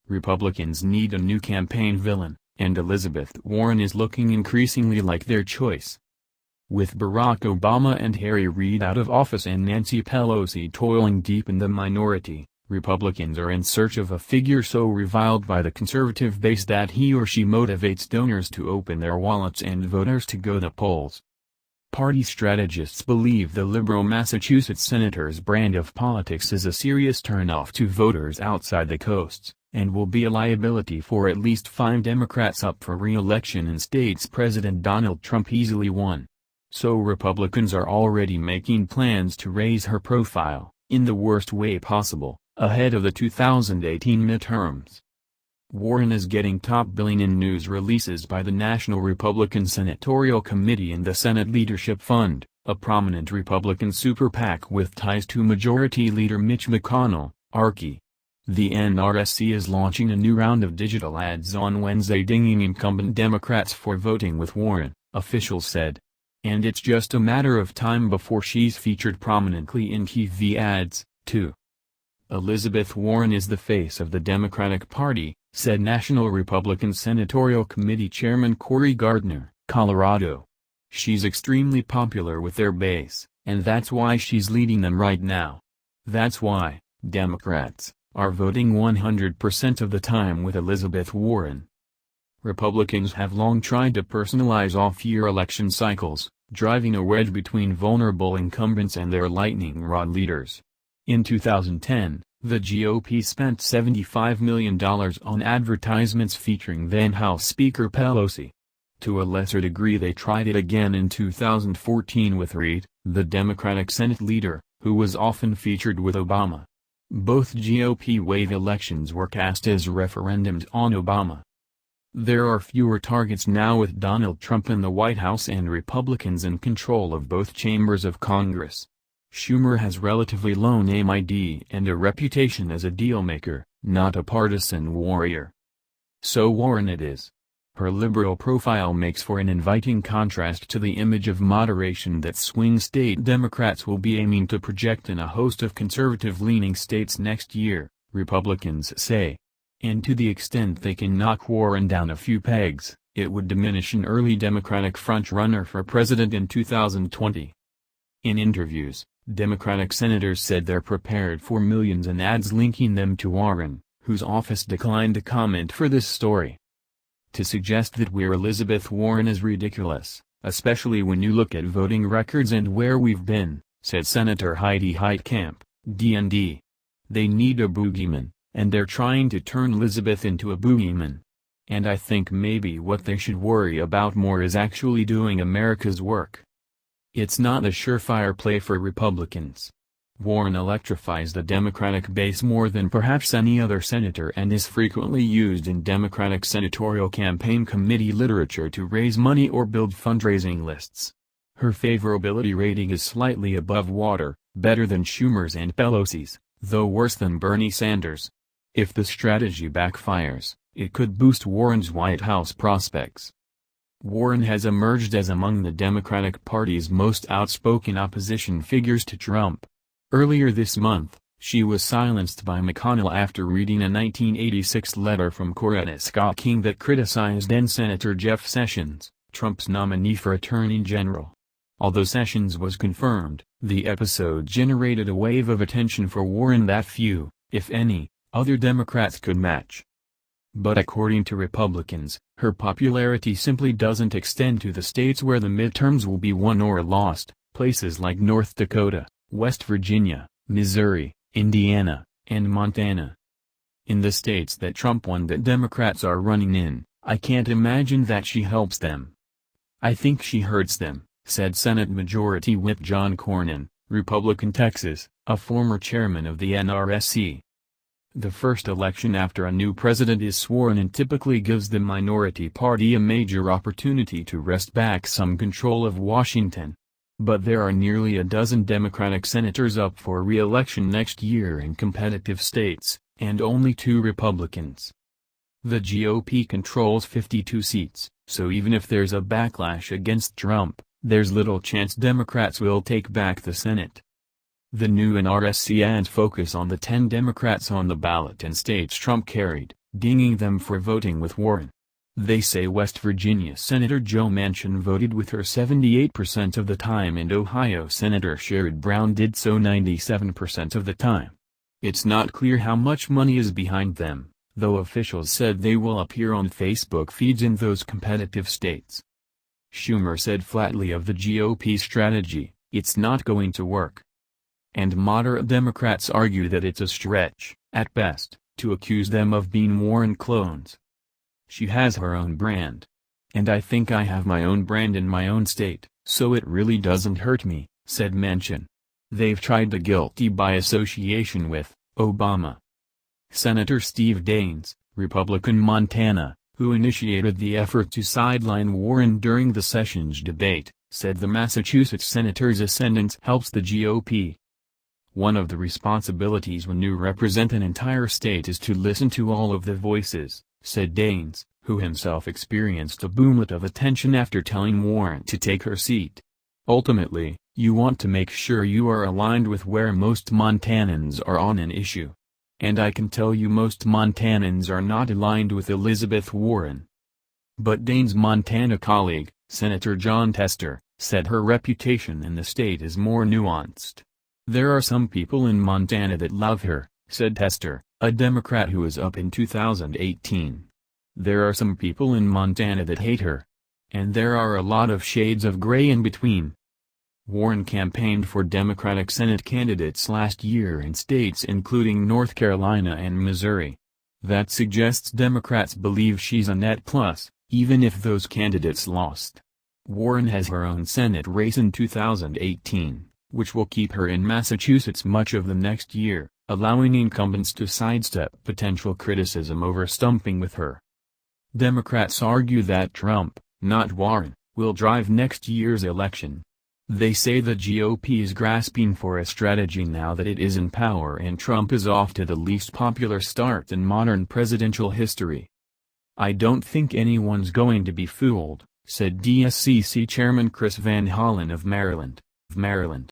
Republicans need a new campaign villain, and Elizabeth Warren is looking increasingly like their choice. With Barack Obama and Harry Reid out of office and Nancy Pelosi toiling deep in the minority, Republicans are in search of a figure so reviled by the conservative base that he or she motivates donors to open their wallets and voters to go to the polls. Party strategists believe the liberal Massachusetts senator's brand of politics is a serious turnoff to voters outside the coasts, and will be a liability for at least 5 Democrats up for re-election in states President Donald Trump easily won. So Republicans are already making plans to raise her profile, in the worst way possible, ahead of the 2018 midterms. Warren is getting top billing in news releases by the National Republican Senatorial Committee and the Senate Leadership Fund, a prominent Republican super PAC with ties to Majority Leader Mitch McConnell, ARCI. The NRSC is launching a new round of digital ads on Wednesday dinging incumbent Democrats for voting with Warren, officials said. And it's just a matter of time before she's featured prominently in TV ads, too. Elizabeth Warren is the face of the Democratic Party, said National Republican Senatorial Committee Chairman Cory Gardner, Colorado. She's extremely popular with their base, and that's why she's leading them right now. That's why Democrats are voting 100% of the time with Elizabeth Warren. Republicans have long tried to personalize off-year election cycles, driving a wedge between vulnerable incumbents and their lightning rod leaders. In 2010, the GOP spent $75 million on advertisements featuring then House Speaker Pelosi. To a lesser degree they tried it again in 2014 with Reid, the Democratic Senate leader, who was often featured with Obama. Both GOP-wave elections were cast as referendums on Obama. There are fewer targets now with Donald Trump in the White House and Republicans in control of both chambers of Congress. Schumer has relatively low name ID and a reputation as a dealmaker, not a partisan warrior. So Warren it is. Her liberal profile makes for an inviting contrast to the image of moderation that swing state Democrats will be aiming to project in a host of conservative-leaning states next year, Republicans say. And to the extent they can knock Warren down a few pegs, it would diminish an early Democratic frontrunner for president in 2020. In interviews, Democratic senators said they're prepared for millions in ads linking them to Warren, whose office declined to comment for this story. To suggest that we're Elizabeth Warren is ridiculous, especially when you look at voting records and where we've been, said Senator Heidi Heitkamp, DND. They need a boogeyman, and they're trying to turn Elizabeth into a boogeyman. And I think maybe what they should worry about more is actually doing America's work. It's not a surefire play for Republicans. Warren electrifies the Democratic base more than perhaps any other senator and is frequently used in Democratic senatorial campaign committee literature to raise money or build fundraising lists. Her favorability rating is slightly above water, better than Schumer's and Pelosi's, though worse than Bernie Sanders. If the strategy backfires, it could boost Warren's White House prospects. Warren has emerged as among the Democratic Party's most outspoken opposition figures to Trump. Earlier this month, she was silenced by McConnell after reading a 1986 letter from Coretta Scott King that criticized then-Senator Jeff Sessions, Trump's nominee for Attorney General. Although Sessions was confirmed, the episode generated a wave of attention for Warren that few, if any, other Democrats could match. But according to Republicans, her popularity simply doesn't extend to the states where the midterms will be won or lost, places like North Dakota, West Virginia, Missouri, Indiana, and Montana. In the states that Trump won that Democrats are running in, I can't imagine that she helps them. I think she hurts them, said Senate Majority Whip John Cornyn, Republican Texas, a former chairman of the NRSC. The first election after a new president is sworn in typically gives the minority party a major opportunity to wrest back some control of Washington. But there are nearly a dozen Democratic senators up for re-election next year in competitive states, and only 2 Republicans. The GOP controls 52 seats, so even if there's a backlash against Trump, there's little chance Democrats will take back the Senate. The new NRSC ads focus on the 10 Democrats on the ballot in states Trump carried, dinging them for voting with Warren. They say West Virginia Senator Joe Manchin voted with her 78% of the time and Ohio Senator Sherrod Brown did so 97% of the time. It's not clear how much money is behind them, though officials said they will appear on Facebook feeds in those competitive states. Schumer said flatly of the GOP strategy, "It's not going to work." And moderate Democrats argue that it's a stretch, at best, to accuse them of being Warren clones. "She has her own brand. And I think I have my own brand in my own state, so it really doesn't hurt me," said Manchin. They've tried the guilty by association with Obama. Senator Steve Daines, Republican Montana, who initiated the effort to sideline Warren during the Sessions debate, said the Massachusetts senator's ascendance helps the GOP. "One of the responsibilities when you represent an entire state is to listen to all of the voices," said Daines, who himself experienced a boomlet of attention after telling Warren to take her seat. "Ultimately, you want to make sure you are aligned with where most Montanans are on an issue. And I can tell you most Montanans are not aligned with Elizabeth Warren." But Daines' Montana colleague, Senator John Tester, said her reputation in the state is more nuanced. "There are some people in Montana that love her," said Tester, a Democrat who was up in 2018. "There are some people in Montana that hate her. And there are a lot of shades of gray in between." Warren campaigned for Democratic Senate candidates last year in states including North Carolina and Missouri. That suggests Democrats believe she's a net plus, even if those candidates lost. Warren has her own Senate race in 2018, which will keep her in Massachusetts much of the next year, allowing incumbents to sidestep potential criticism over stumping with her. Democrats argue that Trump, not Warren, will drive next year's election. They say the GOP is grasping for a strategy now that it is in power and Trump is off to the least popular start in modern presidential history. "I don't think anyone's going to be fooled," said DSCC Chairman Chris Van Hollen of Maryland.